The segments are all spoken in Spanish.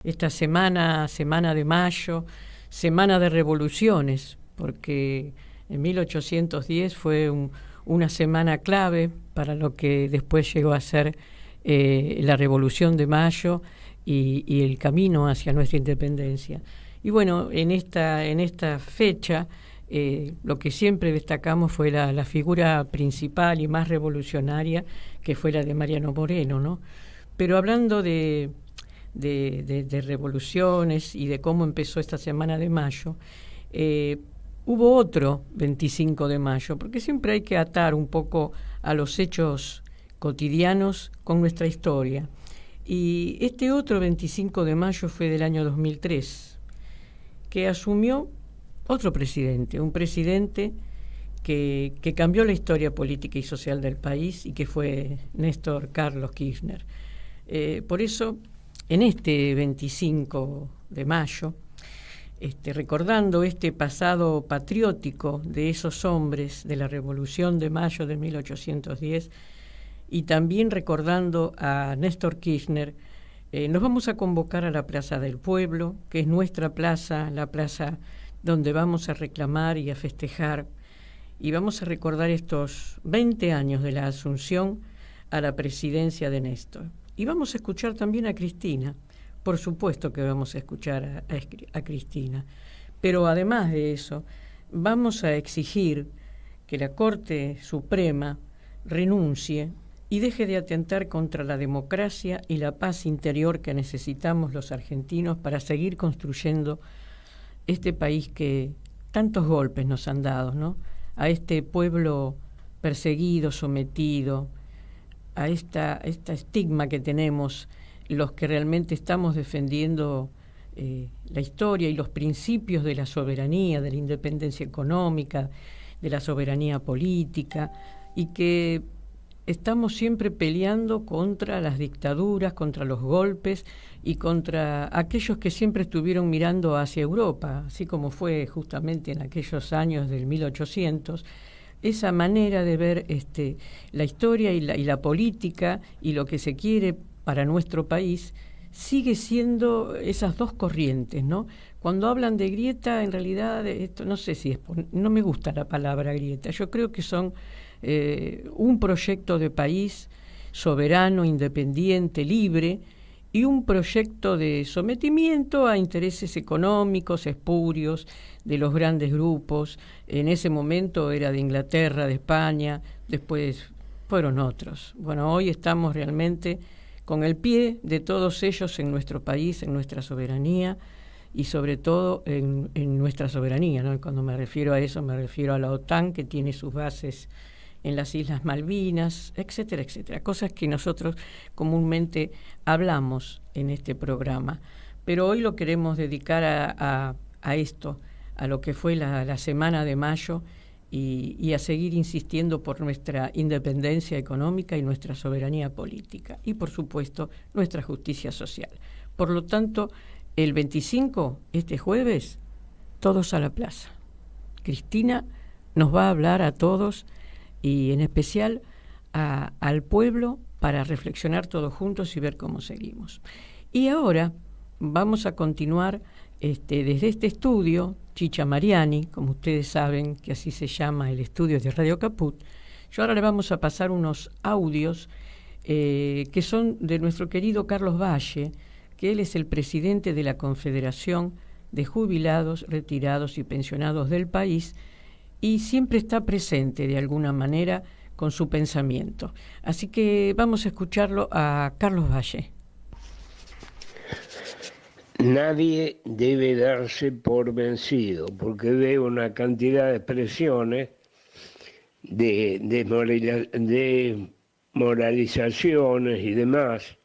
esta semana, semana de mayo, semana de revoluciones, porque en 1810 fue una semana clave para lo que después llegó a ser la Revolución de Mayo y el camino hacia nuestra independencia. Y bueno, en esta fecha lo que siempre destacamos fue la figura principal y más revolucionaria, que fue la de Mariano Moreno, ¿no? Pero hablando de revoluciones y de cómo empezó esta semana de mayo, hubo otro 25 de mayo, porque siempre hay que atar un poco a los hechos cotidianos con nuestra historia. Y este otro 25 de mayo fue del año 2003, que asumió otro presidente, un presidente que cambió la historia política y social del país y que fue Néstor Carlos Kirchner. Por eso, en este 25 de mayo, recordando este pasado patriótico de esos hombres de la Revolución de Mayo de 1810 y también recordando a Néstor Kirchner, nos vamos a convocar a la Plaza del Pueblo, que es nuestra plaza, la plaza donde vamos a reclamar y a festejar, y vamos a recordar estos 20 años de la asunción a la presidencia de Néstor. Y vamos a escuchar también a Cristina. Por supuesto que vamos a escuchar a Cristina. Pero además de eso, vamos a exigir que la Corte Suprema renuncie y deje de atentar contra la democracia y la paz interior que necesitamos los argentinos para seguir construyendo este país que tantos golpes nos han dado, ¿no? A este pueblo perseguido, sometido, a esta estigma que tenemos los que realmente estamos defendiendo la historia y los principios de la soberanía, de la independencia económica, de la soberanía política, y que estamos siempre peleando contra las dictaduras, contra los golpes y contra aquellos que siempre estuvieron mirando hacia Europa, así como fue justamente en aquellos años del 1800, esa manera de ver la historia y la política y lo que se quiere para nuestro país sigue siendo esas dos corrientes, ¿no? Cuando hablan de grieta, en realidad, no sé si no me gusta la palabra grieta, yo creo que son un proyecto de país soberano, independiente, libre, y un proyecto de sometimiento a intereses económicos, espurios, de los grandes grupos. En ese momento era de Inglaterra, de España, después fueron otros. Bueno, hoy estamos realmente con el pie de todos ellos en nuestro país, en nuestra soberanía y sobre todo en nuestra soberanía, ¿no? Cuando me refiero a eso me refiero a la OTAN, que tiene sus bases en las Islas Malvinas, etcétera, etcétera. Cosas que nosotros comúnmente hablamos en este programa. Pero hoy lo queremos dedicar a esto, a lo que fue la Semana de Mayo y a seguir insistiendo por nuestra independencia económica y nuestra soberanía política. Y, por supuesto, nuestra justicia social. Por lo tanto, el 25, este jueves, todos a la plaza. Cristina nos va a hablar a todos y en especial al pueblo para reflexionar todos juntos y ver cómo seguimos. Y ahora vamos a continuar desde este estudio, Chicha Mariani, como ustedes saben que así se llama el estudio de Radio Caput. Yo ahora le vamos a pasar unos audios que son de nuestro querido Carlos Valle, que él es el presidente de la Confederación de Jubilados, Retirados y Pensionados del país, y siempre está presente de alguna manera con su pensamiento. Así que vamos a escucharlo a Carlos Valle. Nadie debe darse por vencido, porque veo una cantidad de expresiones de moralizaciones y demás.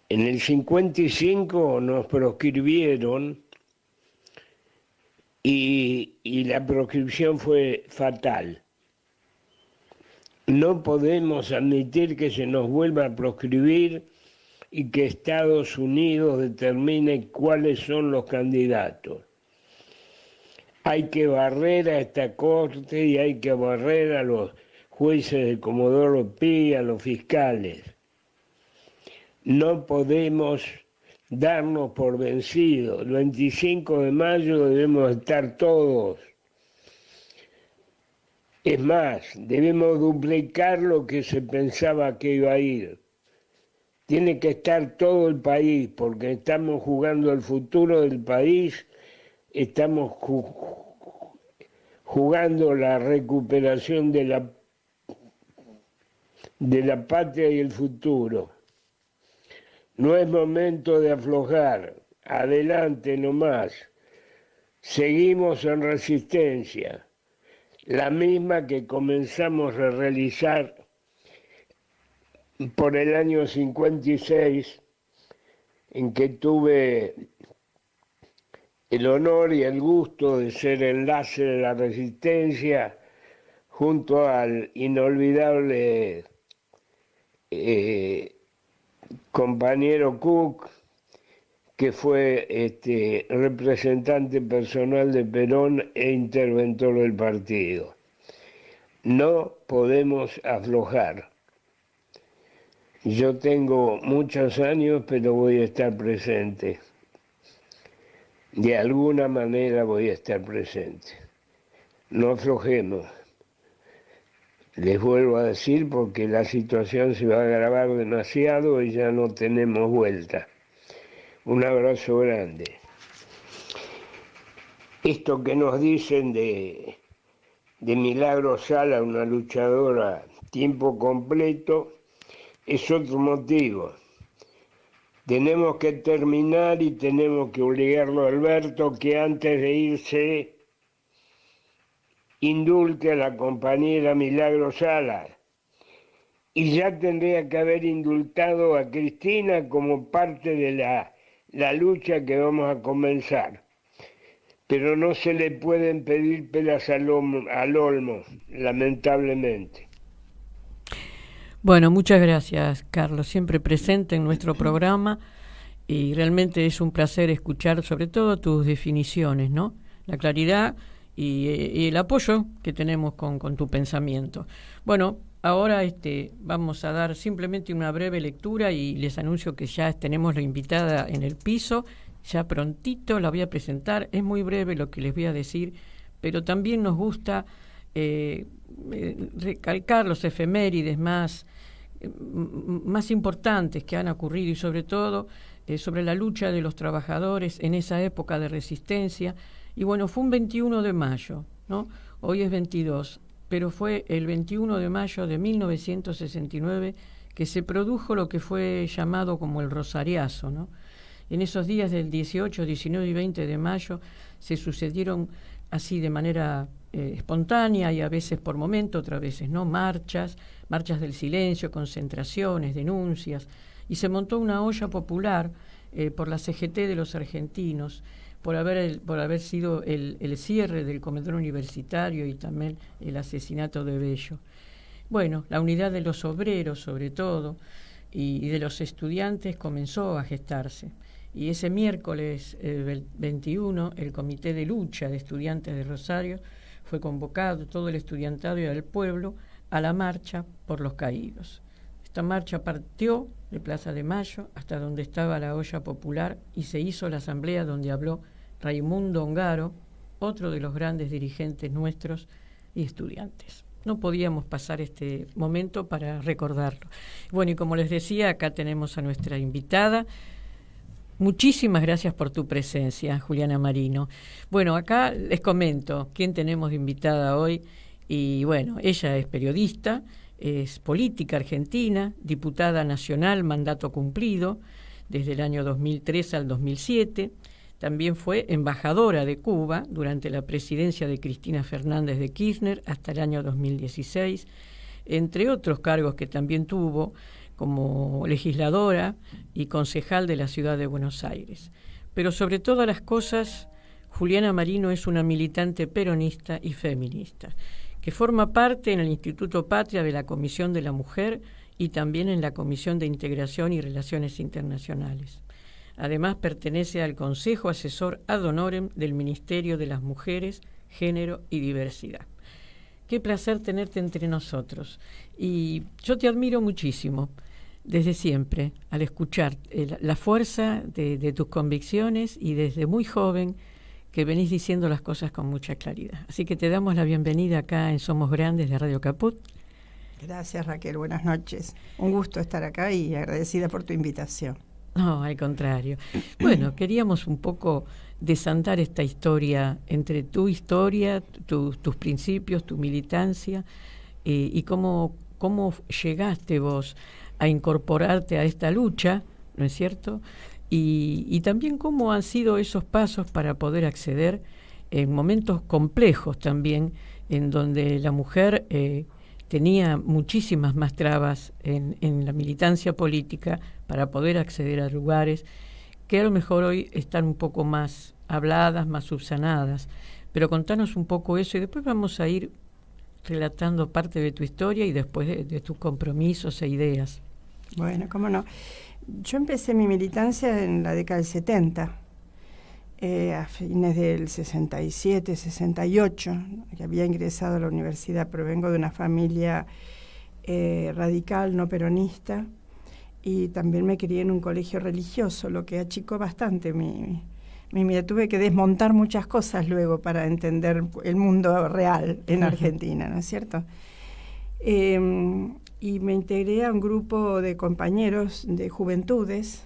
En el 55 nos proscribieron y la proscripción fue fatal. No podemos admitir que se nos vuelva a proscribir y que Estados Unidos determine cuáles son los candidatos. Hay que barrer a esta Corte y hay que barrer a los jueces de Comodoro Pi, a los fiscales. No podemos darnos por vencidos. El 25 de mayo debemos estar todos. Es más, debemos duplicar lo que se pensaba que iba a ir. Tiene que estar todo el país, porque estamos jugando el futuro del país, estamos jugando la recuperación de la patria y el futuro. No es momento de aflojar, adelante nomás. Seguimos en resistencia, la misma que comenzamos a realizar por el año 56, en que tuve el honor y el gusto de ser enlace de la resistencia junto al inolvidable compañero Cook, que fue representante personal de Perón e interventor del partido. No podemos aflojar. Yo tengo muchos años, pero voy a estar presente. De alguna manera voy a estar presente. No aflojemos. Les vuelvo a decir porque la situación se va a agravar demasiado y ya no tenemos vuelta. Un abrazo grande. Esto que nos dicen de Milagro Sala, una luchadora tiempo completo, es otro motivo. Tenemos que terminar y tenemos que obligarlo a Alberto que antes de irse indulte a la compañera Milagro Sala. Y ya tendría que haber indultado a Cristina como parte de la lucha que vamos a comenzar. Pero no se le pueden pedir peras al olmo, lamentablemente. Bueno, muchas gracias, Carlos, siempre presente en nuestro programa y realmente es un placer escuchar sobre todo tus definiciones, ¿no? La claridad y el apoyo que tenemos con tu pensamiento. Bueno, ahora vamos a dar simplemente una breve lectura y les anuncio que ya tenemos la invitada en el piso, ya prontito la voy a presentar, es muy breve lo que les voy a decir, pero también nos gusta recalcar los efemérides más importantes que han ocurrido y sobre todo sobre la lucha de los trabajadores en esa época de resistencia. Y bueno, fue un 21 de mayo, ¿no? Hoy es 22, pero fue el 21 de mayo de 1969 que se produjo lo que fue llamado como el Rosariazo, ¿no? En esos días del 18, 19 y 20 de mayo se sucedieron así de manera espontánea y a veces por momento, otras veces no, marchas del silencio, concentraciones, denuncias, y se montó una olla popular por la CGT de los argentinos, por haber sido el cierre del comedor universitario y también el asesinato de Bello. Bueno, la unidad de los obreros, sobre todo, y de los estudiantes comenzó a gestarse. Y ese miércoles 21, el Comité de Lucha de Estudiantes de Rosario fue convocado, todo el estudiantado y el pueblo, a la marcha por los caídos. Esta marcha partió de Plaza de Mayo hasta donde estaba la olla popular y se hizo la asamblea donde habló Raimundo Ongaro, otro de los grandes dirigentes nuestros y estudiantes. No podíamos pasar este momento para recordarlo. Bueno, y como les decía, acá tenemos a nuestra invitada. Muchísimas gracias por tu presencia, Juliana Marino. Bueno, acá les comento quién tenemos de invitada hoy. Y bueno, ella es periodista, es política argentina, diputada nacional, mandato cumplido, desde el año 2003 al 2007. También fue embajadora de Cuba durante la presidencia de Cristina Fernández de Kirchner hasta el año 2016, entre otros cargos que también tuvo como legisladora y concejal de la ciudad de Buenos Aires. Pero sobre todas las cosas, Juliana Marino es una militante peronista y feminista, que forma parte en el Instituto Patria de la Comisión de la Mujer y también en la Comisión de Integración y Relaciones Internacionales. Además, pertenece al Consejo Asesor Ad Honorem del Ministerio de las Mujeres, Género y Diversidad. Qué placer tenerte entre nosotros. Y yo te admiro muchísimo. desde siempre, al escuchar la fuerza de tus convicciones y desde muy joven que venís diciendo las cosas con mucha claridad. Así que te damos la bienvenida acá en Somos Grandes de Radio Caput. Gracias, Raquel, buenas noches. Un gusto estar acá y agradecida por tu invitación. No, al contrario. Bueno, queríamos un poco desandar esta historia entre tu historia, tus principios, tu militancia y cómo llegaste vos a incorporarte a esta lucha, ¿no es cierto? Y también cómo han sido esos pasos para poder acceder en momentos complejos también, en donde la mujer tenía muchísimas más trabas en la militancia política para poder acceder a lugares que a lo mejor hoy están un poco más habladas, más subsanadas. Pero contanos un poco eso y después vamos a ir relatando parte de tu historia y después de tus compromisos e ideas. Bueno, cómo no. Yo empecé mi militancia en la década del 70, a fines del 67, 68, que había ingresado a la universidad, pero vengo de una familia radical, no peronista, y también me crié en un colegio religioso, lo que achicó bastante mi vida. Tuve que desmontar muchas cosas luego para entender el mundo real en Argentina, ¿no es cierto? Y me integré a un grupo de compañeros de juventudes.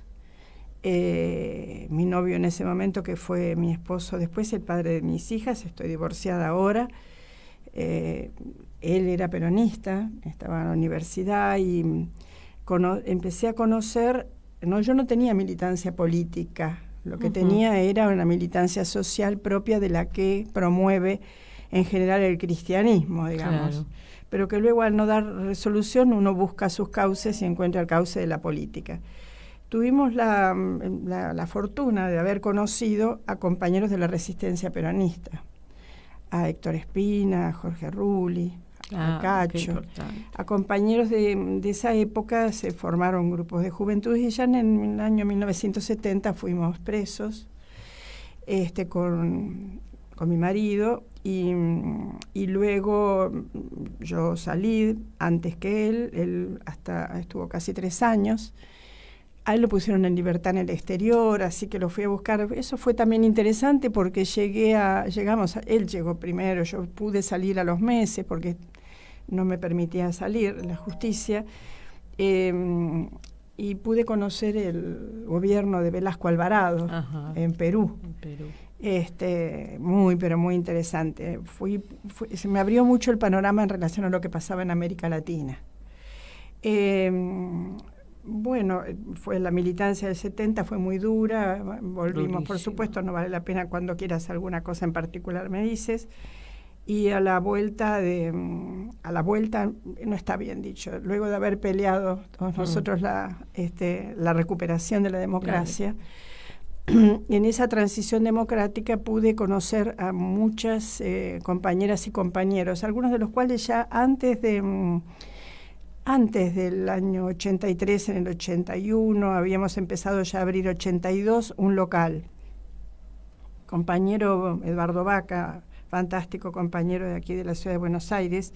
Mi novio en ese momento, que fue mi esposo después, el padre de mis hijas, estoy divorciada ahora. Él era peronista, estaba en la universidad y empecé a conocer, yo no tenía militancia política, lo que tenía era una militancia social propia de la que promueve en general el cristianismo, digamos. Claro. Pero que luego al no dar resolución uno busca sus cauces y encuentra el cauce de la política. Tuvimos la fortuna de haber conocido a compañeros de la resistencia peronista, a Héctor Espina, a Jorge Rulli, a Cacho, a compañeros de esa época. Se formaron grupos de juventud y ya en el año 1970 fuimos presos con mi marido y luego yo salí antes que él hasta estuvo casi 3 años. A él lo pusieron en libertad en el exterior, así que lo fui a buscar. Eso fue también interesante porque él llegó primero, yo pude salir a los meses porque no me permitía salir la justicia, y pude conocer el gobierno de Velasco Alvarado en Perú. Muy, pero muy interesante. Se me abrió mucho el panorama en relación a lo que pasaba en América Latina. Bueno, fue la militancia del 70, fue muy dura, volvimos, durísimo. Por supuesto, no vale la pena, cuando quieras alguna cosa en particular me dices. Y a la vuelta, no está bien dicho, luego de haber peleado todos nosotros la recuperación de la democracia, en esa transición democrática pude conocer a muchas compañeras y compañeros, algunos de los cuales ya antes del año 83, en el 81, habíamos empezado ya a abrir 82, un local. Compañero Eduardo Vaca, fantástico compañero de aquí de la ciudad de Buenos Aires,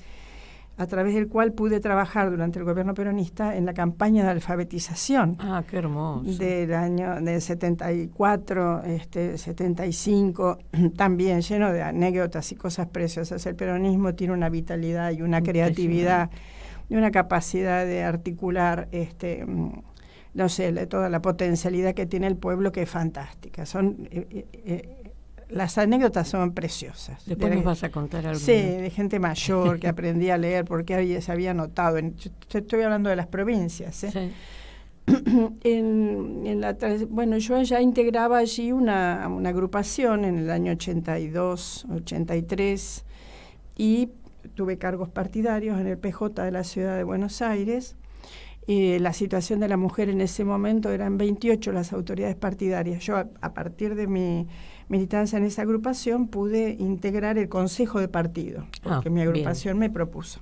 a través del cual pude trabajar durante el gobierno peronista en la campaña de alfabetización. Ah, qué hermoso. Del 74, 75, también lleno de anécdotas y cosas preciosas. El peronismo tiene una vitalidad y una creatividad y una capacidad de articular, toda la potencialidad que tiene el pueblo, que es fantástica. Las anécdotas son preciosas. Después nos vas a contar algo. Sí, de gente mayor que aprendí a leer porque se había notado. Yo estoy hablando de las provincias. Sí. Bueno, yo ya integraba allí una agrupación en el año 82, 83 y tuve cargos partidarios en el PJ de la ciudad de Buenos Aires. La situación de la mujer en ese momento eran 28 las autoridades partidarias. Yo, a partir de mi militancia en esa agrupación, pude integrar el consejo de partido, porque mi agrupación me propuso.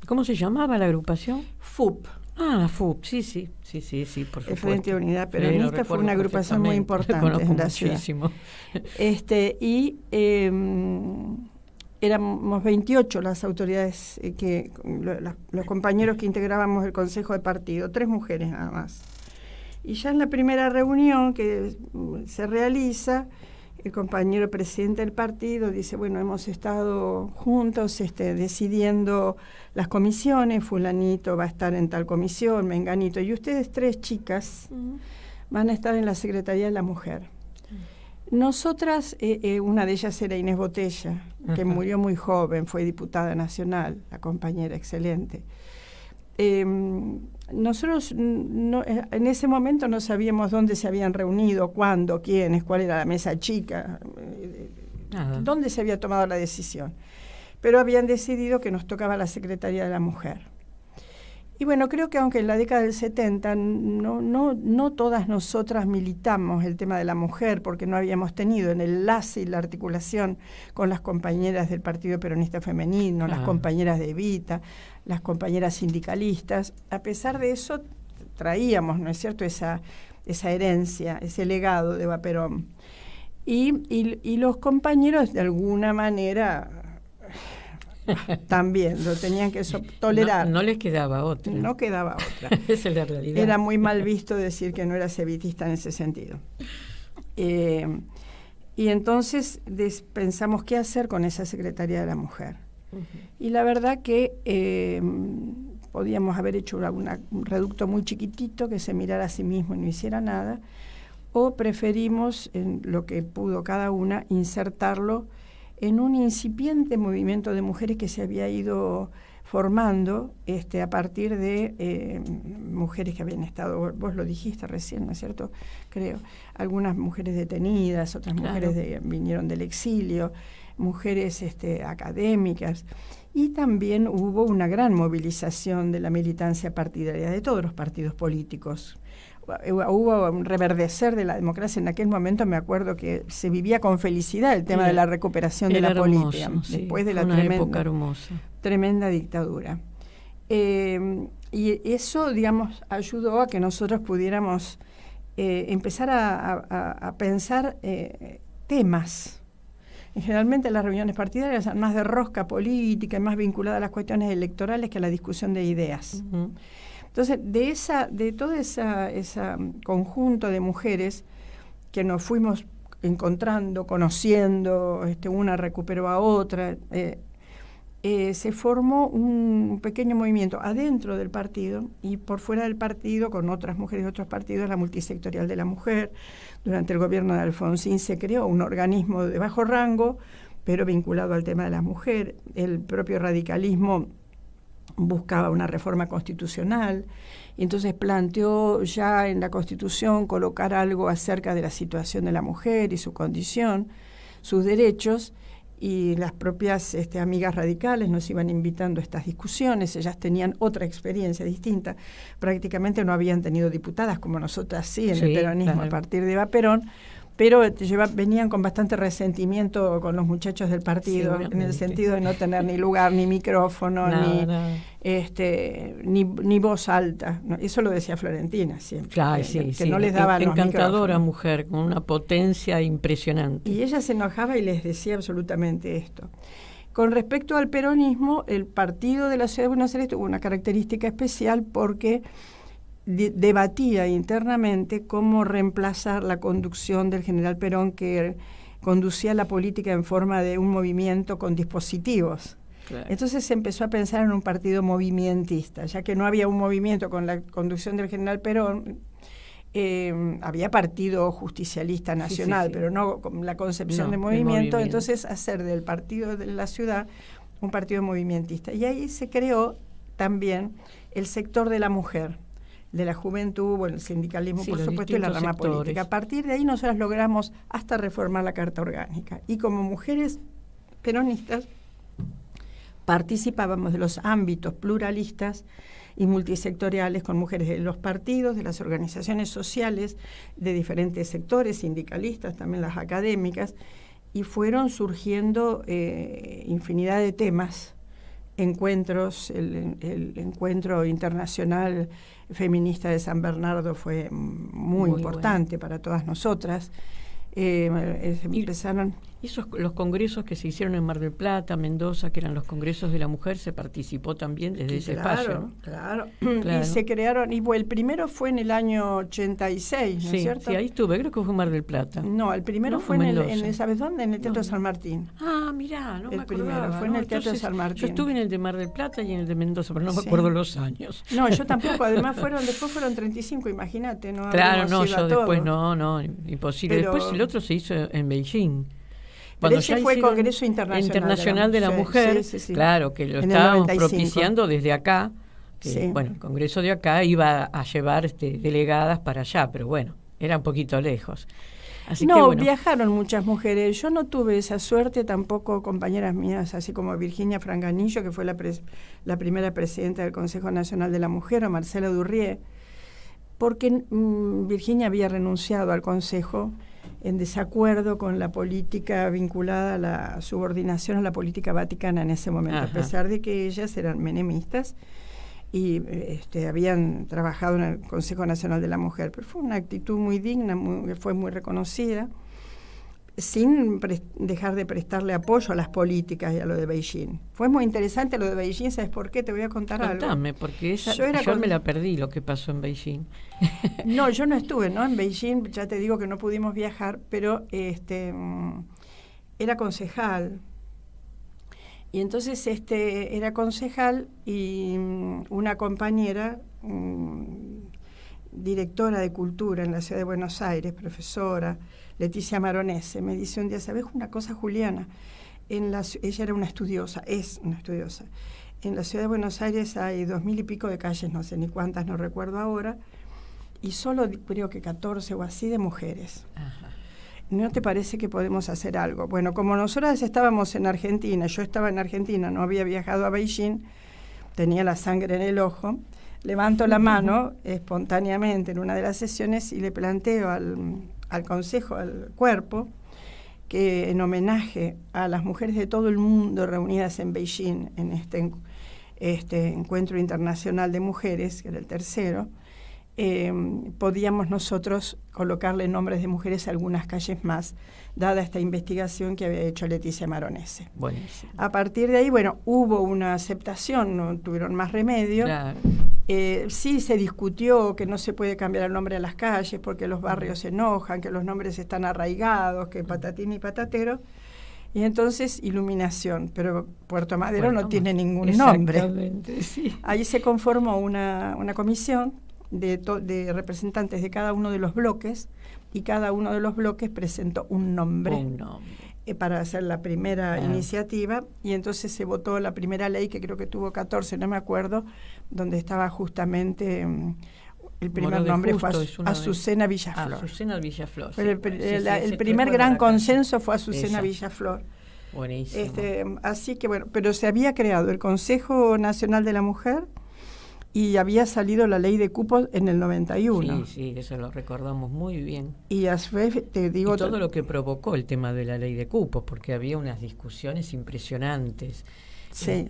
¿Cómo se llamaba la agrupación? FUP. Ah, FUP, sí, por supuesto. El Frente de Unidad Peronista fue una agrupación muy importante en la ciudad. éramos 28 las autoridades, los compañeros que integrábamos el Consejo de Partido, 3 mujeres nada más. Y ya en la primera reunión que se realiza, el compañero presidente del partido dice, bueno, hemos estado juntos decidiendo las comisiones, fulanito va a estar en tal comisión, menganito, y ustedes 3 chicas van a estar en la Secretaría de la Mujer. Nosotras, una de ellas era Inés Botella, que murió muy joven, fue diputada nacional, la compañera excelente. Nosotros en ese momento no sabíamos dónde se habían reunido, cuándo, quiénes, cuál era la mesa chica, dónde se había tomado la decisión. Pero habían decidido que nos tocaba la Secretaría de la Mujer. Y bueno, creo que aunque en la década del 70 no todas nosotras militamos el tema de la mujer, porque no habíamos tenido en el enlace y la articulación con las compañeras del Partido Peronista Femenino, las compañeras de Evita, las compañeras sindicalistas. A pesar de eso, traíamos, ¿no es cierto?, esa herencia, ese legado de Eva Perón. Y los compañeros, de alguna manera, también lo tenían que tolerar. No les quedaba otra. No quedaba otra. Esa es la realidad. Era muy mal visto decir que no eras evitista en ese sentido. Y entonces pensamos qué hacer con esa Secretaría de la Mujer. Y la verdad que podíamos haber hecho un reducto muy chiquitito que se mirara a sí mismo y no hiciera nada, o preferimos, en lo que pudo cada una, insertarlo en un incipiente movimiento de mujeres que se había ido formando a partir de mujeres que habían estado, vos lo dijiste recién, ¿no es cierto? Creo, algunas mujeres detenidas, otras mujeres vinieron del exilio, mujeres académicas, y también hubo una gran movilización de la militancia partidaria de todos los partidos políticos. Hubo un reverdecer de la democracia. En aquel momento me acuerdo que se vivía con felicidad el tema de la recuperación de la política, después de la tremenda dictadura. Y eso, digamos, ayudó a que nosotros pudiéramos empezar a pensar temas. Generalmente las reuniones partidarias son más de rosca política y más vinculadas a las cuestiones electorales que a la discusión de ideas. Entonces, de todo ese conjunto de mujeres que nos fuimos encontrando, conociendo, una recuperó a otra, se formó un pequeño movimiento adentro del partido y por fuera del partido, con otras mujeres de otros partidos, la Multisectorial de la Mujer. Durante el gobierno de Alfonsín se creó un organismo de bajo rango, pero vinculado al tema de la mujer. El propio radicalismo buscaba una reforma constitucional y entonces planteó ya en la Constitución colocar algo acerca de la situación de la mujer y su condición, sus derechos, y las propias amigas radicales nos iban invitando a estas discusiones. Ellas tenían otra experiencia distinta, prácticamente no habían tenido diputadas como nosotras sí en el peronismo a partir de Eva Perón, pero venían con bastante resentimiento con los muchachos del partido, en el sentido de no tener ni lugar, ni micrófono, ni voz alta. Eso lo decía Florentina siempre, que no les daban los micrófonos. Encantadora mujer, con una potencia impresionante. Y ella se enojaba y les decía absolutamente esto. Con respecto al peronismo, el partido de la Ciudad de Buenos Aires tuvo una característica especial porque debatía internamente cómo reemplazar la conducción del general Perón, que conducía la política en forma de un movimiento con dispositivos. Claro. Entonces se empezó a pensar en un partido movimentista, ya que no había un movimiento con la conducción del general Perón. Había partido justicialista nacional, pero no con la concepción de movimiento. Entonces hacer del partido de la ciudad un partido movimentista. Y ahí se creó también el sector de la mujer, de la juventud, el sindicalismo, por supuesto, y la rama política. A partir de ahí nosotros logramos hasta reformar la Carta Orgánica. Y como mujeres peronistas participábamos de los ámbitos pluralistas y multisectoriales con mujeres de los partidos, de las organizaciones sociales, de diferentes sectores, sindicalistas, también las académicas, y fueron surgiendo infinidad de temas, encuentros. El encuentro internacional feminista de San Bernardo fue muy importante para todas nosotras. Empezaron Y los congresos que se hicieron en Mar del Plata, Mendoza, que eran los congresos de la mujer, se participó también desde ese espacio, ¿no? Claro. Y se crearon, y el primero fue en el año 86, ¿no es cierto? Sí, ahí estuve, creo que fue en Mar del Plata. No, el primero fue ¿sabes dónde? En el Teatro San Martín. Ah, mirá, no me acordaba. El primero fue en el Teatro San Martín. Yo estuve en el de Mar del Plata y en el de Mendoza, pero no me acuerdo los años. No, yo tampoco, además después fueron 35, imagínate, ¿no? Claro, no, yo después no, imposible. Pero, después el otro se hizo en Beijing. Cuando ese fue el Congreso Internacional de la Mujer, sí. Claro, que lo estábamos propiciando desde acá. Que, bueno, el Congreso de acá iba a llevar delegadas para allá, pero bueno, era un poquito lejos. Así que, bueno, viajaron muchas mujeres. Yo no tuve esa suerte, tampoco compañeras mías, así como Virginia Franganillo, que fue la primera presidenta del Consejo Nacional de la Mujer, o Marcela Durrié, porque Virginia había renunciado al Consejo en desacuerdo con la política vinculada a la subordinación a la política vaticana en ese momento, a pesar de que ellas eran menemistas y habían trabajado en el Consejo Nacional de la Mujer. Pero fue una actitud muy digna, fue muy reconocida, sin dejar de prestarle apoyo a las políticas y a lo de Beijing. Fue muy interesante lo de Beijing, ¿sabes por qué? Te voy a contar algo. Contame, porque yo me la perdí lo que pasó en Beijing. No, yo no estuve, ¿no? En Beijing, ya te digo que no pudimos viajar, pero era concejal. Y entonces era concejal y una compañera, directora de cultura en la ciudad de Buenos Aires, profesora, Leticia Maronese, me dice un día, ¿sabes una cosa, Juliana? Ella era una estudiosa, es una estudiosa. En la ciudad de Buenos Aires hay 2000 y pico de calles, no sé ni cuántas, no recuerdo ahora, y solo creo que 14 o así de mujeres. Ajá. ¿No te parece que podemos hacer algo? Bueno, como nosotras estábamos en Argentina, yo estaba en Argentina, no había viajado a Beijing, tenía la sangre en el ojo, levanto la mano espontáneamente en una de las sesiones y le planteo al Consejo, al cuerpo, que en homenaje a las mujeres de todo el mundo reunidas en Beijing, en este encuentro internacional de mujeres, que era el tercero, podíamos nosotros colocarle nombres de mujeres a algunas calles más, dada esta investigación que había hecho Leticia Maronese. Buenísimo. A partir de ahí, bueno, hubo una aceptación, no tuvieron más remedio. Claro. Sí se discutió que no se puede cambiar el nombre a las calles porque los barrios se enojan, que los nombres están arraigados, que patatín y patatero. Y entonces, iluminación, pero Puerto Madero no tiene ningún nombre. Exactamente, sí. Ahí se conformó una comisión de representantes de cada uno de los bloques, y cada uno de los bloques presentó un nombre. Para hacer la primera iniciativa, y entonces se votó la primera ley, que creo que tuvo 14, no me acuerdo, donde estaba justamente el primer nombre fue Azucena Villaflor. Azucena Villaflor. Pero el primer gran consenso fue Azucena Villaflor. Buenísimo. Así que bueno, pero se había creado el Consejo Nacional de la Mujer y había salido la ley de cupos en el 91. Sí, eso lo recordamos muy bien. Y a su vez, te digo... Y todo lo que provocó el tema de la ley de cupos, porque había unas discusiones impresionantes. Sí.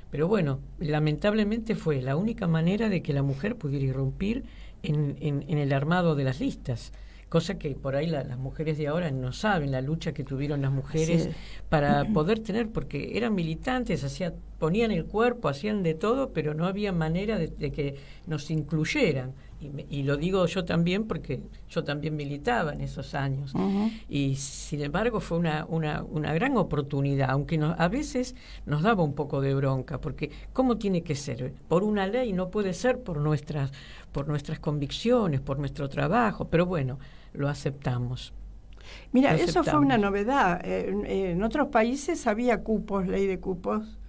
Pero bueno, lamentablemente fue la única manera de que la mujer pudiera irrumpir en el armado de las listas. Cosa que por ahí las mujeres de ahora no saben la lucha que tuvieron las mujeres para poder tener, porque eran militantes, ponían el cuerpo, hacían de todo, pero no había manera de que nos incluyeran. Y lo digo yo también porque yo también militaba en esos años. Y sin embargo fue una gran oportunidad, aunque a veces nos daba un poco de bronca, porque ¿cómo tiene que ser? Por una ley no puede ser por nuestras convicciones, por nuestro trabajo, pero bueno, lo aceptamos. Mira, eso fue una novedad. En otros países había cupos, ley de cupos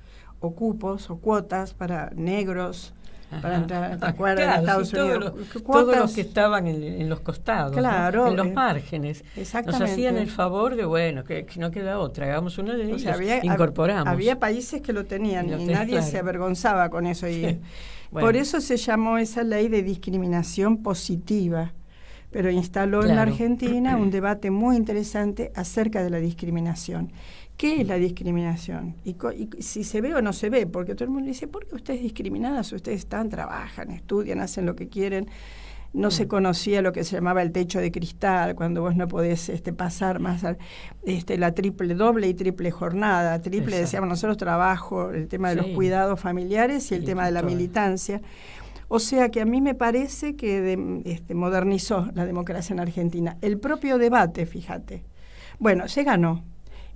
o cuotas para negros, para entrar, ¿te acuerdas? En Estados Unidos. Todos los que estaban en los costados, claro, ¿no? En los márgenes. Exactamente. Nos hacían el favor de, que no queda otra, hagamos una ley y incorporamos. Había países que lo tenían y nadie se avergonzaba con eso. Y por eso se llamó esa ley de discriminación positiva. Pero instaló en la Argentina un debate muy interesante acerca de la discriminación. ¿Qué es la discriminación? Y si se ve o no se ve, porque todo el mundo dice, ¿por qué ustedes discriminadas? Ustedes trabajan, estudian, hacen lo que quieren. no se conocía lo que se llamaba el techo de cristal, cuando vos no podés pasar más la doble y triple jornada. Triple, decíamos nosotros, trabajo, el tema de los cuidados familiares y el tema de la militancia. O sea que a mí me parece que modernizó la democracia en Argentina. El propio debate, fíjate. Bueno, se ganó.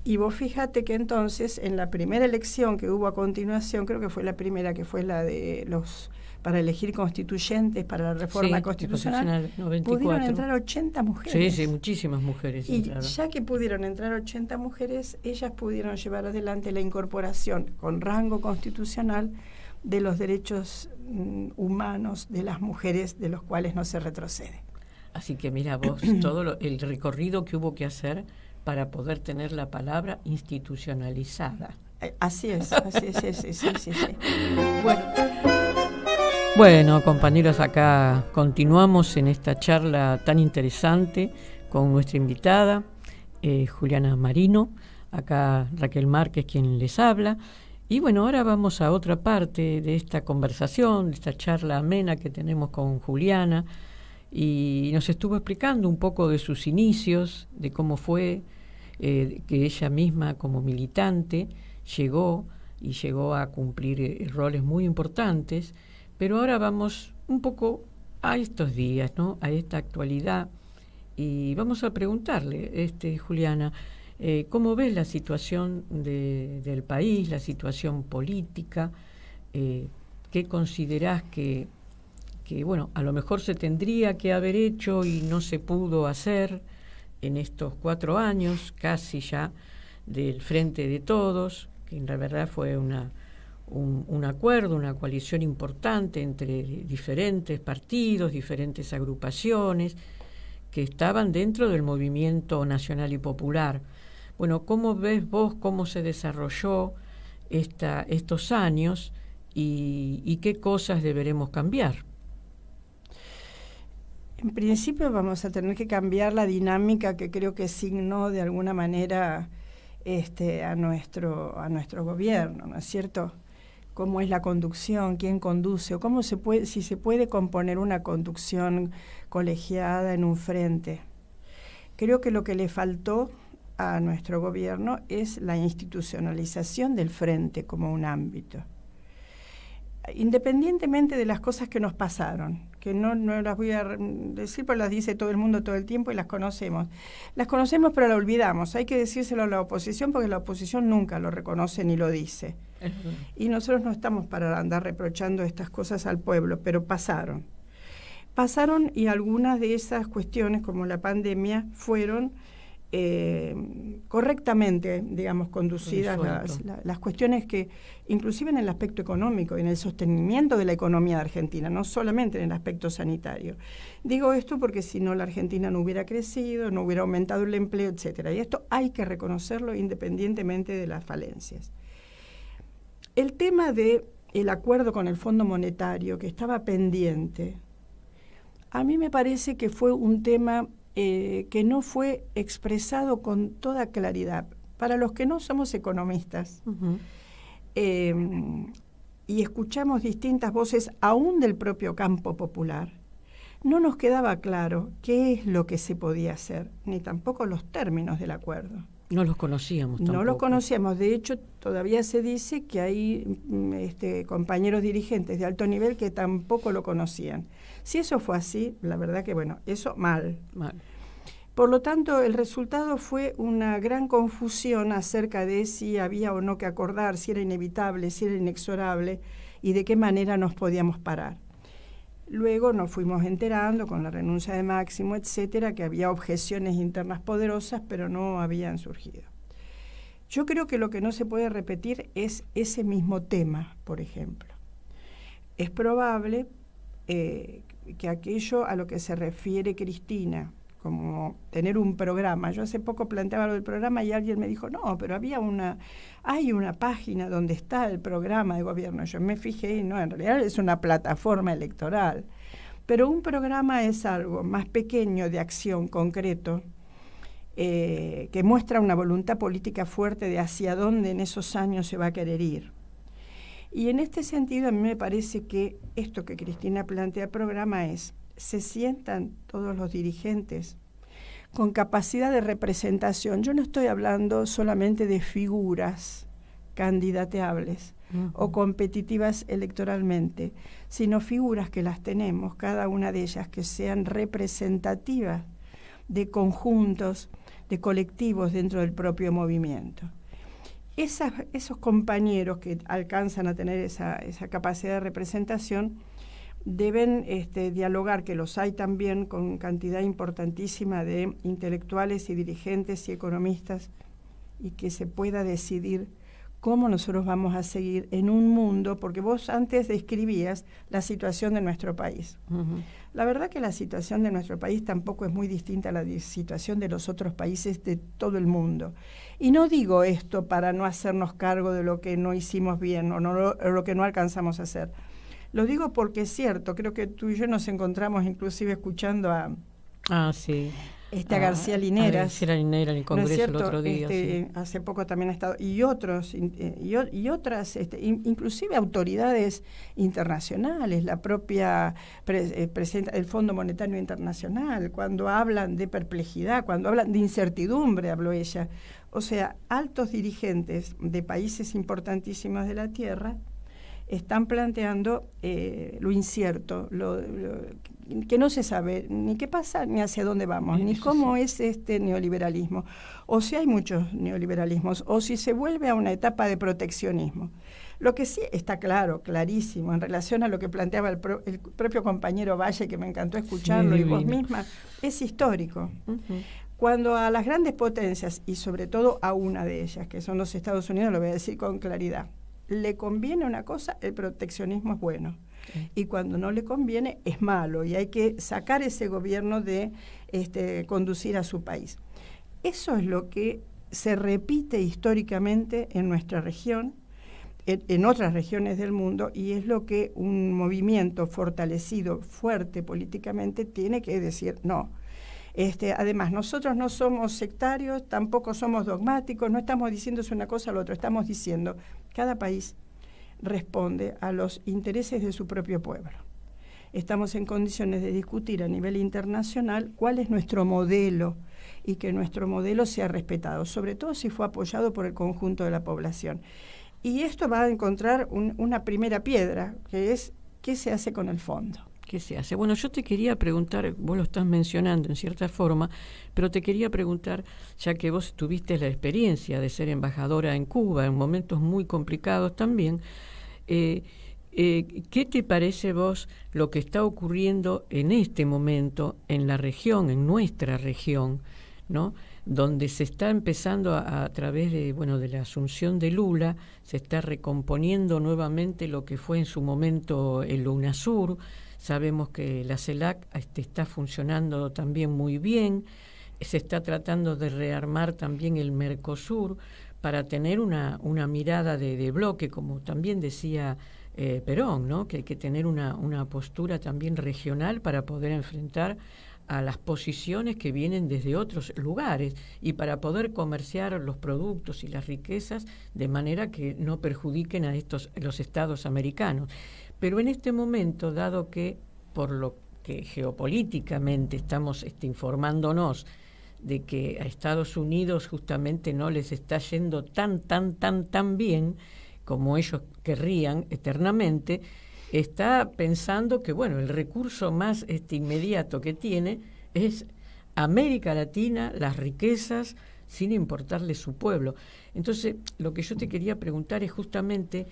Y vos fíjate que entonces, en la primera elección que hubo a continuación, creo que fue la primera, que fue la de para elegir constituyentes para la reforma constitucional, 94. Pudieron entrar 80 mujeres. Sí, muchísimas mujeres entraron. Y ya que pudieron entrar 80 mujeres, ellas pudieron llevar adelante la incorporación con rango constitucional de los derechos humanos de las mujeres, de los cuales no se retrocede. Así que mira vos, todo el recorrido que hubo que hacer para poder tener la palabra institucionalizada. Así es, sí. Bueno, compañeros, acá continuamos en esta charla tan interesante con nuestra invitada, Juliana Marino, acá Raquel Márquez quien les habla. Y bueno, ahora vamos a otra parte de esta conversación, de esta charla amena que tenemos con Juliana, y nos estuvo explicando un poco de sus inicios, de cómo fue que ella misma como militante llegó a cumplir roles muy importantes. Pero ahora vamos un poco a estos días, ¿no? A esta actualidad, y vamos a preguntarle, Juliana, ¿cómo ves la situación del país, la situación política? ¿Qué considerás que, bueno, a lo mejor se tendría que haber hecho y no se pudo hacer en estos 4 años, casi ya, del Frente de Todos, que en la verdad fue un acuerdo, una coalición importante entre diferentes partidos, diferentes agrupaciones que estaban dentro del movimiento nacional y popular? Bueno, ¿cómo ves vos cómo se desarrolló estos años y qué cosas deberemos cambiar? En principio vamos a tener que cambiar la dinámica que creo que signó de alguna manera a nuestro gobierno, ¿no es cierto? Cómo es la conducción, quién conduce, o si se puede componer una conducción colegiada en un frente. Creo que lo que le faltó a nuestro gobierno es la institucionalización del frente como un ámbito. Independientemente de las cosas que nos pasaron, que no las voy a decir, pero las dice todo el mundo todo el tiempo y las conocemos. Las conocemos pero las olvidamos. Hay que decírselo a la oposición porque la oposición nunca lo reconoce ni lo dice. Y nosotros no estamos para andar reprochando estas cosas al pueblo, pero pasaron. Pasaron, y algunas de esas cuestiones, como la pandemia, fueron correctamente, digamos, conducidas las cuestiones que, inclusive en el aspecto económico, en el sostenimiento de la economía de Argentina, no solamente en el aspecto sanitario. Digo esto porque si no la Argentina no hubiera crecido, no hubiera aumentado el empleo, etcétera. Y esto hay que reconocerlo independientemente de las falencias. El tema del acuerdo con el Fondo Monetario, que estaba pendiente, a mí me parece que fue un tema que no fue expresado con toda claridad. Para los que no somos economistas, y escuchamos distintas voces, aún del propio campo popular, no nos quedaba claro qué es lo que se podía hacer, ni tampoco los términos del acuerdo. No los conocíamos tampoco. No los conocíamos. De hecho, todavía se dice que hay compañeros dirigentes de alto nivel que tampoco lo conocían. Si eso fue así, la verdad que, bueno, eso mal. Por lo tanto, el resultado fue una gran confusión acerca de si había o no que acordar, si era inevitable, si era inexorable y de qué manera nos podíamos parar. Luego nos fuimos enterando con la renuncia de Máximo, etcétera, que había objeciones internas poderosas, pero no habían surgido. Yo creo que lo que no se puede repetir es ese mismo tema, por ejemplo. Es probable que aquello a lo que se refiere Cristina, como tener un programa. Yo hace poco planteaba lo del programa y alguien me dijo, no, pero hay una página donde está el programa de gobierno. Yo me fijé y no, en realidad es una plataforma electoral. Pero un programa es algo más pequeño de acción concreto, que muestra una voluntad política fuerte de hacia dónde en esos años se va a querer ir. Y en este sentido a mí me parece que esto que Cristina plantea programa es se sientan todos los dirigentes con capacidad de representación. Yo no estoy hablando solamente de figuras candidateables o competitivas electoralmente, sino figuras que las tenemos, cada una de ellas, que sean representativas de conjuntos, de colectivos dentro del propio movimiento. Esos compañeros que alcanzan a tener esa capacidad de representación deben dialogar, que los hay también, con cantidad importantísima de intelectuales y dirigentes y economistas, y que se pueda decidir cómo nosotros vamos a seguir en un mundo, porque vos antes describías la situación de nuestro país. La verdad que la situación de nuestro país tampoco es muy distinta a la situación de los otros países de todo el mundo. Y no digo esto para no hacernos cargo de lo que no hicimos bien o lo que no alcanzamos a hacer. Lo digo porque es cierto, creo que tú y yo nos encontramos inclusive escuchando a García Lineras. García Linera en el Congreso, ¿no es cierto? El otro día. Sí. Hace poco también ha estado, y otras, inclusive autoridades internacionales, la propia presidenta del Fondo Monetario Internacional, cuando hablan de perplejidad, cuando hablan de incertidumbre, habló ella. O sea, altos dirigentes de países importantísimos de la Tierra están planteando lo incierto, que no se sabe ni qué pasa, ni hacia dónde vamos, ni cómo es este neoliberalismo, o si hay muchos neoliberalismos, o si se vuelve a una etapa de proteccionismo. Lo que sí está clarísimo, en relación a lo que planteaba el propio compañero Valle, que me encantó escucharlo, y vos misma, es histórico. Cuando a las grandes potencias, y sobre todo a una de ellas, que son los Estados Unidos, lo voy a decir con claridad, le conviene una cosa, el proteccionismo es bueno. Y cuando no le conviene, es malo. Y hay que sacar ese gobierno de conducir a su país. Eso es lo que se repite históricamente en nuestra región, en otras regiones del mundo, y es lo que un movimiento fortalecido, fuerte políticamente, tiene que decir no. Además, nosotros no somos sectarios, tampoco somos dogmáticos, no estamos diciendo una cosa o la otra, estamos diciendo cada país responde a los intereses de su propio pueblo. Estamos en condiciones de discutir a nivel internacional cuál es nuestro modelo y que nuestro modelo sea respetado, sobre todo si fue apoyado por el conjunto de la población. Y esto va a encontrar una primera piedra, que es ¿qué se hace con el fondo? ¿Qué se hace? Bueno, yo te quería preguntar, vos lo estás mencionando en cierta forma, pero te quería preguntar, ya que vos tuviste la experiencia de ser embajadora en Cuba en momentos muy complicados también, ¿qué te parece vos lo que está ocurriendo en este momento en la región, en nuestra región, ¿no? Donde se está empezando a través de la asunción de Lula, se está recomponiendo nuevamente lo que fue en su momento el UNASUR. Sabemos que la CELAC está funcionando también muy bien, se está tratando de rearmar también el Mercosur para tener una mirada de bloque, como también decía Perón, ¿no? Que hay que tener una postura también regional para poder enfrentar a las posiciones que vienen desde otros lugares y para poder comerciar los productos y las riquezas de manera que no perjudiquen a los estados americanos. Pero en este momento, dado que por lo que geopolíticamente estamos informándonos de que a Estados Unidos justamente no les está yendo tan bien como ellos querrían eternamente, está pensando que el recurso más inmediato que tiene es América Latina, las riquezas, sin importarle su pueblo. Entonces, lo que yo te quería preguntar es justamente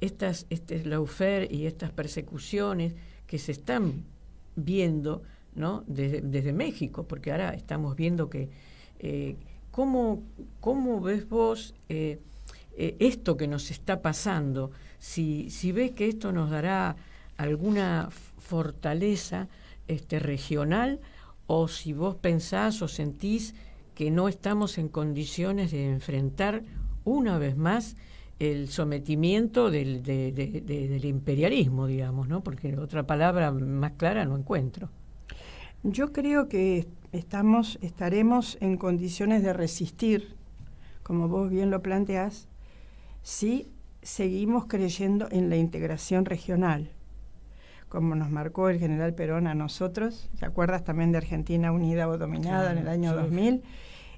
este lawfare y estas persecuciones que se están viendo, ¿no? desde México, porque ahora estamos viendo que ¿cómo ves vos esto que nos está pasando? Si ves que esto nos dará alguna fortaleza regional, o si vos pensás o sentís que no estamos en condiciones de enfrentar una vez más el sometimiento del imperialismo, digamos, ¿no? Porque otra palabra más clara no encuentro. Yo creo que estaremos en condiciones de resistir, como vos bien lo planteás, si seguimos creyendo en la integración regional. como nos marcó el general Perón a nosotros. ¿Te acuerdas también de Argentina unida o dominada, claro, en el año 2000?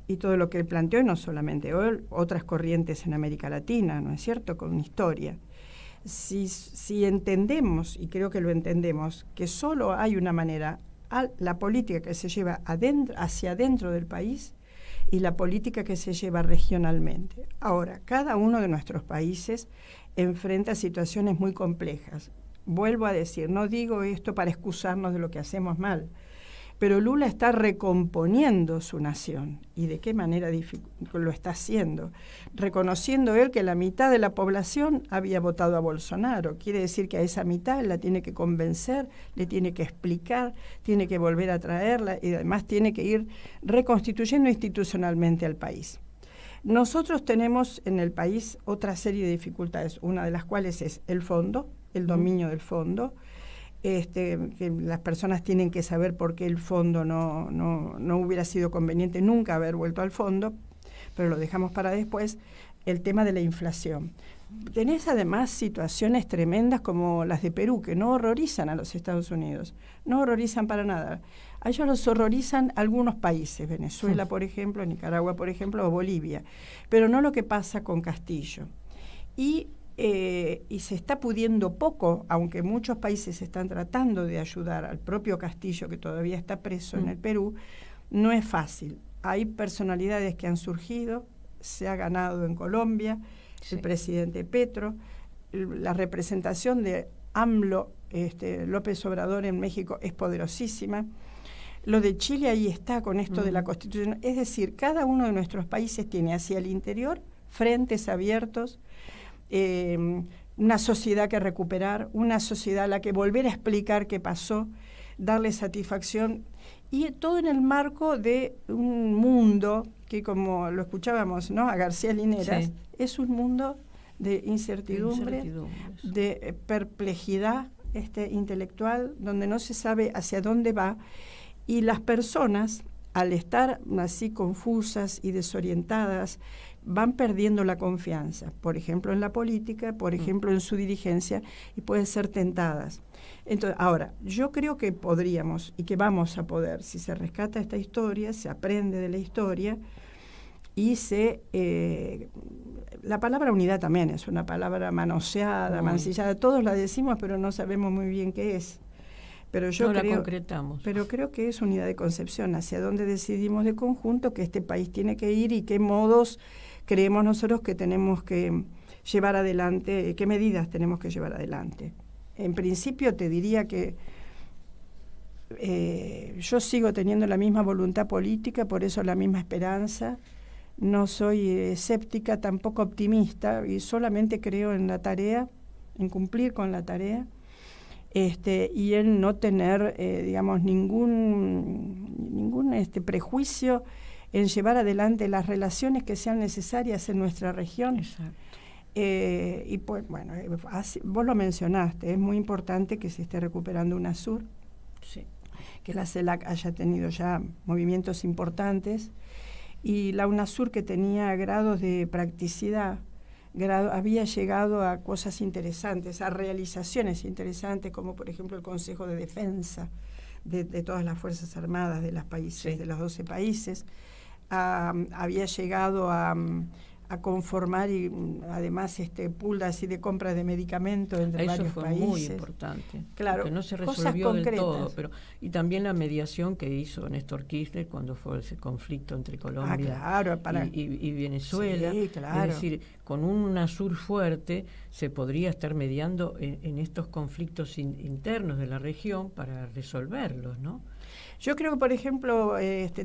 Y todo lo que él planteó, y no solamente él, otras corrientes en América Latina, ¿no es cierto?, con historia. Si entendemos, y creo que lo entendemos, que solo hay una manera, la política que se lleva hacia adentro del país y la política que se lleva regionalmente. Ahora, cada uno de nuestros países enfrenta situaciones muy complejas. Vuelvo a decir, no digo esto para excusarnos de lo que hacemos mal, pero Lula está recomponiendo su nación. ¿Y de qué manera lo está haciendo? Reconociendo él que la mitad de la población había votado a Bolsonaro. Quiere decir que a esa mitad la tiene que convencer, le tiene que explicar, tiene que volver a traerla y además tiene que ir reconstituyendo institucionalmente al país. Nosotros tenemos en el país otra serie de dificultades, una de las cuales es el fondo, el dominio del fondo, que las personas tienen que saber por qué el fondo no hubiera sido conveniente nunca haber vuelto al fondo, pero lo dejamos para después, el tema de la inflación. Tenés además situaciones tremendas como las de Perú, que no horrorizan a los Estados Unidos, no horrorizan para nada. A ellos los horrorizan algunos países, Venezuela, por ejemplo, Nicaragua, por ejemplo, o Bolivia, pero no lo que pasa con Castillo. Y se está pudiendo poco, aunque muchos países están tratando de ayudar al propio Castillo, que todavía está preso en el Perú, no es fácil. Hay personalidades que han surgido, se ha ganado en Colombia, el presidente Petro, la representación de AMLO, López Obrador en México es poderosísima. Lo de Chile ahí está con esto de la Constitución. Es decir, cada uno de nuestros países tiene hacia el interior frentes abiertos, una sociedad que recuperar, una sociedad a la que volver a explicar qué pasó, darle satisfacción, y todo en el marco de un mundo que, como lo escuchábamos, ¿no?, a García Lineras, es un mundo de incertidumbre, de perplejidad intelectual, donde no se sabe hacia dónde va, y las personas, al estar así confusas y desorientadas, van perdiendo la confianza, por ejemplo en la política, por ejemplo en su dirigencia, y pueden ser tentadas. Entonces, ahora, yo creo que podríamos y que vamos a poder, si se rescata esta historia, se aprende de la historia y la palabra unidad también es una palabra manoseada, mancillada, todos la decimos pero no sabemos muy bien qué es. Pero yo la concretamos. Pero creo que es unidad de concepción, hacia dónde decidimos de conjunto que este país tiene que ir y qué modos creemos nosotros que tenemos que llevar adelante, qué medidas tenemos que llevar adelante. En principio te diría que yo sigo teniendo la misma voluntad política, por eso la misma esperanza. No soy escéptica, tampoco optimista, y solamente creo en la tarea, en cumplir con la tarea. Y en no tener, digamos, ningún prejuicio en llevar adelante las relaciones que sean necesarias en nuestra región. Exacto. Y pues, bueno, vos lo mencionaste, es muy importante que se esté recuperando UNASUR, que la CELAC haya tenido ya movimientos importantes, y la UNASUR, que tenía grados de practicidad, había llegado a cosas interesantes, a realizaciones interesantes, como por ejemplo el Consejo de Defensa de todas las Fuerzas Armadas de los países, de los 12 países. Había llegado a conformar y además pool así de compra de medicamentos entre varios países. Eso fue muy importante. Claro, que no se resolvió del todo, y también la mediación que hizo Néstor Kirchner cuando fue ese conflicto entre Colombia y Venezuela. Sí, claro. Es decir, con un UNASUR fuerte se podría estar mediando en estos conflictos internos de la región para resolverlos, ¿no? Yo creo que, por ejemplo,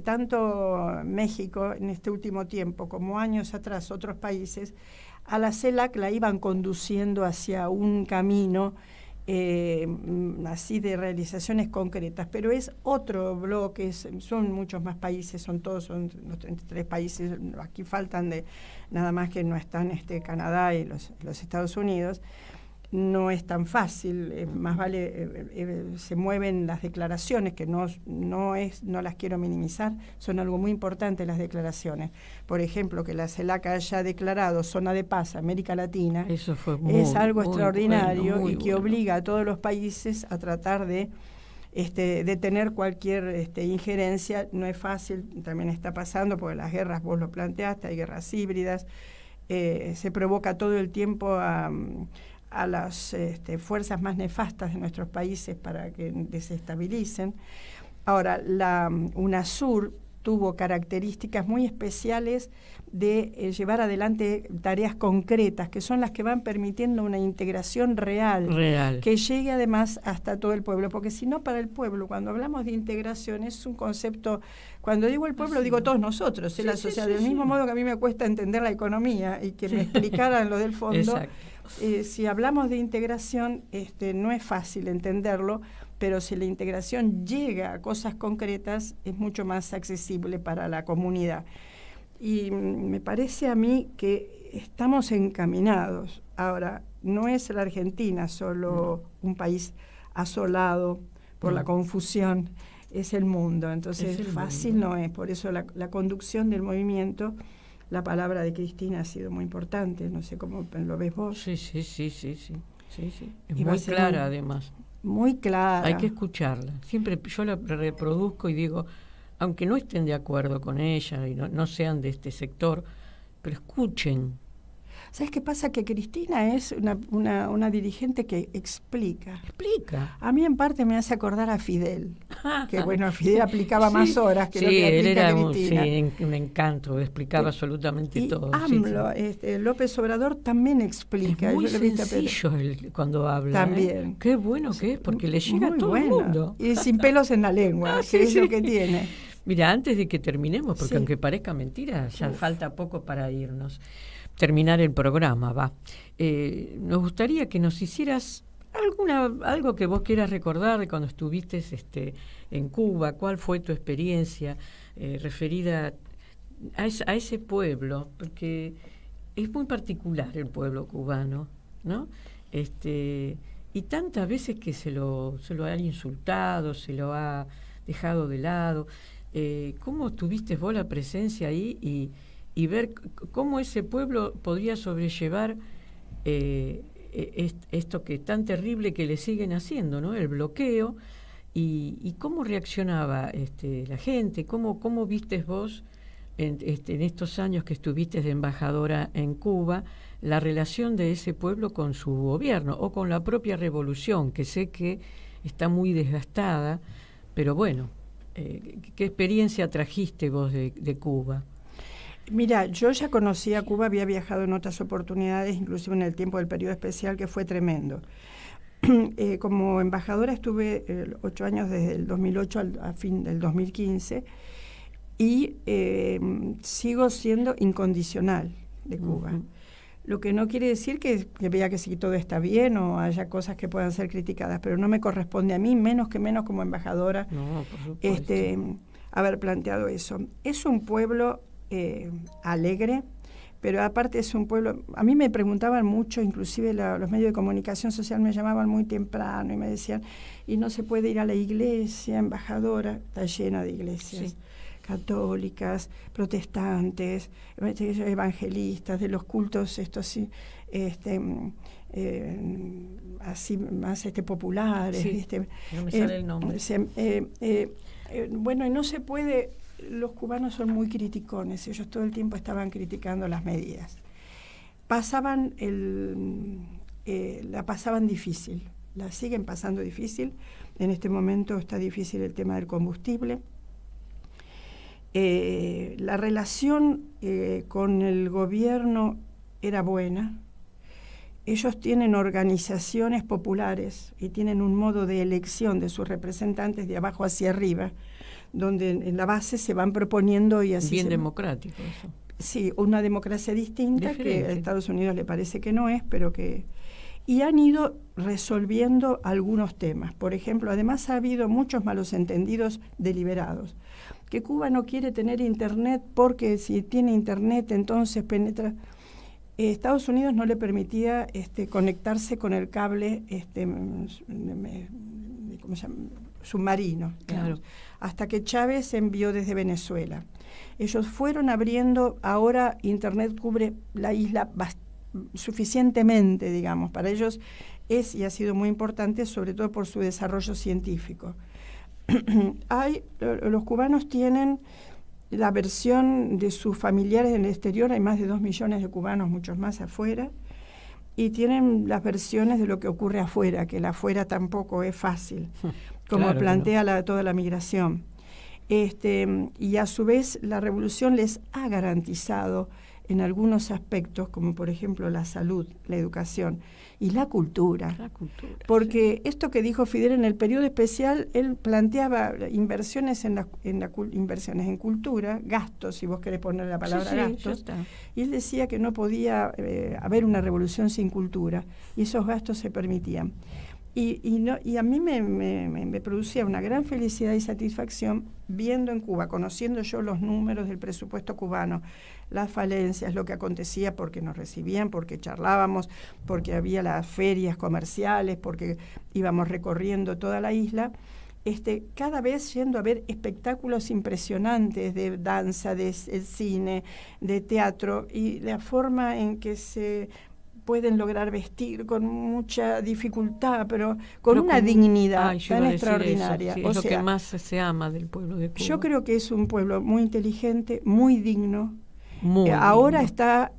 tanto México en este último tiempo como años atrás otros países, a la CELAC la iban conduciendo hacia un camino así de realizaciones concretas, pero es otro bloque, son muchos más países, son 33 países, aquí faltan nada más que no están Canadá y los Estados Unidos. no es tan fácil, más vale, se mueven las declaraciones, que no las quiero minimizar, son algo muy importante las declaraciones. Por ejemplo, que la CELAC haya declarado zona de paz América Latina, eso fue es algo extraordinario, bueno, y que obliga a todos los países a tratar de detener cualquier injerencia. No es fácil, también está pasando, porque las guerras, vos lo planteaste, hay guerras híbridas, se provoca todo el tiempo a las fuerzas más nefastas de nuestros países para que desestabilicen. Ahora, la UNASUR tuvo características muy especiales de llevar adelante tareas concretas, que son las que van permitiendo una integración real, que llegue además hasta todo el pueblo, porque si no, para el pueblo, cuando hablamos de integración, es un concepto, cuando digo el pueblo, digo todos nosotros, sí, la sociedad, del mismo modo que a mí me cuesta entender la economía y que me explicaran lo del fondo. Si hablamos de integración, no es fácil entenderlo, pero si la integración llega a cosas concretas, es mucho más accesible para la comunidad. Y me parece a mí que estamos encaminados. Ahora, no es la Argentina solo un país asolado por la confusión, es el mundo. Entonces, fácil no es. Por eso la conducción del movimiento, la palabra de Cristina ha sido muy importante. No sé cómo lo ves vos. Sí. Es muy clara, además. Muy clara. Hay que escucharla. Siempre yo la reproduzco y digo, aunque no estén de acuerdo con ella y no sean de este sector, pero escuchen. ¿Sabes qué pasa? Que Cristina es una dirigente que explica. A mí en parte me hace acordar a Fidel, que bueno, Fidel aplicaba más horas que lo que aplica él era Cristina. Un encanto, explicaba absolutamente todo. AMLO, López Obrador también explica. Es muy yo sencillo cuando habla. También. Qué bueno que es, porque le llega a todo el mundo. Y sin pelos en la lengua, que es lo que tiene. Mira, antes de que terminemos, porque aunque parezca mentira, ya falta poco para irnos, terminar el programa, nos gustaría que nos hicieras algo que vos quieras recordar de cuando estuviste en Cuba. ¿Cuál fue tu experiencia referida a ese pueblo? Porque es muy particular el pueblo cubano, ¿no? Y tantas veces que se lo han insultado, se lo ha dejado de lado. ¿Cómo tuviste vos la presencia ahí y ver cómo ese pueblo podría sobrellevar esto que es tan terrible que le siguen haciendo, ¿no? El bloqueo, y cómo reaccionaba la gente? ¿Cómo vistes vos en estos años que estuviste de embajadora en Cuba la relación de ese pueblo con su gobierno o con la propia revolución, que sé que está muy desgastada, pero bueno, ¿qué experiencia trajiste vos de Cuba? Mira, yo ya conocía Cuba, había viajado en otras oportunidades, inclusive en el tiempo del periodo especial, que fue tremendo. Como embajadora estuve 8 años, desde el 2008 a fin del 2015, y sigo siendo incondicional de Cuba. Lo que no quiere decir que vea que si todo está bien o haya cosas que puedan ser criticadas, pero no me corresponde a mí, menos como embajadora, haber planteado eso. Es un pueblo alegre, pero aparte es un pueblo, a mí me preguntaban mucho, inclusive los medios de comunicación social me llamaban muy temprano y me decían, y no se puede ir a la iglesia, embajadora, está llena de iglesias católicas, protestantes, evangelistas, de los cultos así más populares, no me sale el nombre. Bueno, y no se puede. Los cubanos son muy criticones, ellos todo el tiempo estaban criticando las medidas. La pasaban difícil, la siguen pasando difícil. En este momento está difícil el tema del combustible. La relación con el gobierno era buena. Ellos tienen organizaciones populares y tienen un modo de elección de sus representantes de abajo hacia arriba, donde en la base se van proponiendo y así. Bien democrático eso. Sí, una democracia distinta, diferente, que a Estados Unidos le parece que no es, pero que... Y han ido resolviendo algunos temas. Por ejemplo, además ha habido muchos malos entendidos deliberados. Que Cuba no quiere tener internet porque si tiene internet entonces penetra... Estados Unidos no le permitía conectarse con el cable ¿cómo se llama? Submarino, claro. Hasta que Chávez envió desde Venezuela. Ellos fueron abriendo, ahora Internet cubre la isla suficientemente, digamos, para ellos es y ha sido muy importante, sobre todo por su desarrollo científico. Los cubanos tienen la versión de sus familiares en el exterior, hay más de 2 millones de cubanos, muchos más afuera, y tienen las versiones de lo que ocurre afuera, que el afuera tampoco es fácil, como claro, plantea toda la migración. Y a su vez la revolución les ha garantizado en algunos aspectos, como por ejemplo la salud, la educación y la cultura. Porque sí, esto que dijo Fidel en el periodo especial, él planteaba inversiones inversiones en cultura, gastos, si vos querés poner la palabra gastos, y él decía que no podía haber una revolución sin cultura, y esos gastos se permitían. Y a mí me producía una gran felicidad y satisfacción viendo en Cuba, conociendo yo los números del presupuesto cubano, las falencias, lo que acontecía, porque nos recibían, porque charlábamos, porque había las ferias comerciales, porque íbamos recorriendo toda la isla, cada vez yendo a ver espectáculos impresionantes de danza, de cine, de teatro, y la forma en que se pueden lograr vestir con mucha dificultad, pero una dignidad tan extraordinaria. Eso, sí, es lo que más se ama del pueblo de Cuba. Yo creo que es un pueblo muy inteligente, muy digno. Ahora está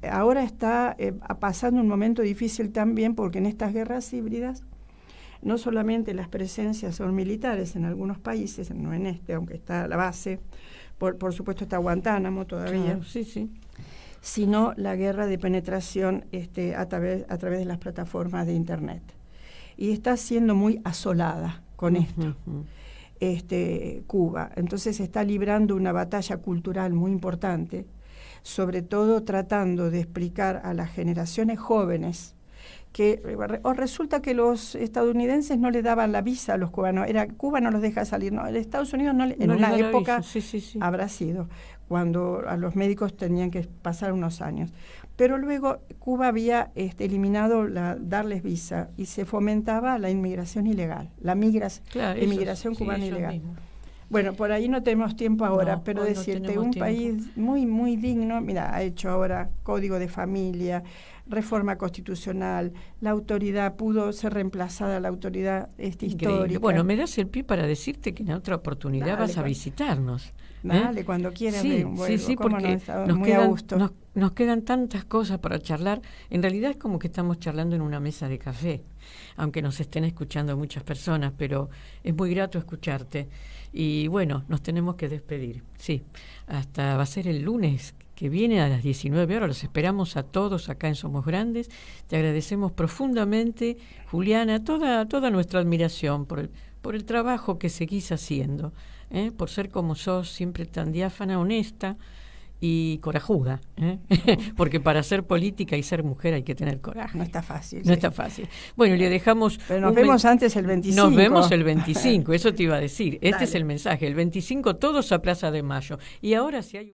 pasando un momento difícil también, porque en estas guerras híbridas no solamente las presencias son militares en algunos países, no en aunque está la base, por supuesto está Guantánamo todavía. Claro, sí. Sino la guerra de penetración a través de las plataformas de Internet. Y está siendo muy asolada con esto, Cuba. Entonces está librando una batalla cultural muy importante, sobre todo tratando de explicar a las generaciones jóvenes que resulta que los estadounidenses no le daban la visa a los cubanos, Cuba no los deja salir, no, Estados Unidos en una época habrá sido, cuando a los médicos tenían que pasar unos años. Pero luego Cuba había eliminado darles visa y se fomentaba la inmigración ilegal, la inmigración cubana ilegal. Mismo. Bueno, por ahí no tenemos tiempo ahora, pero decirte, un país muy, muy digno, mira, ha hecho ahora código de familia, reforma constitucional, la autoridad pudo ser reemplazada, la autoridad histórica. Bueno, me das el pie para decirte que en otra oportunidad vas a visitarnos. Dale, cuando quieras. Sí, porque nos quedan tantas cosas para charlar. En realidad es como que estamos charlando en una mesa de café, aunque nos estén escuchando muchas personas, pero es muy grato escucharte. Y bueno, nos tenemos que despedir. Sí, va a ser el lunes que viene a las 19 horas. Los esperamos a todos acá en Somos Grandes. Te agradecemos profundamente, Juliana, toda nuestra admiración por el trabajo que seguís haciendo, por ser como sos, siempre tan diáfana, honesta y corajuda, porque para hacer política y ser mujer hay que tener coraje. No está fácil. No está fácil. Bueno, le dejamos... Pero nos vemos antes el 25. Nos vemos el 25, eso te iba a decir. Este es el mensaje. El 25 todos a Plaza de Mayo. Y ahora si hay...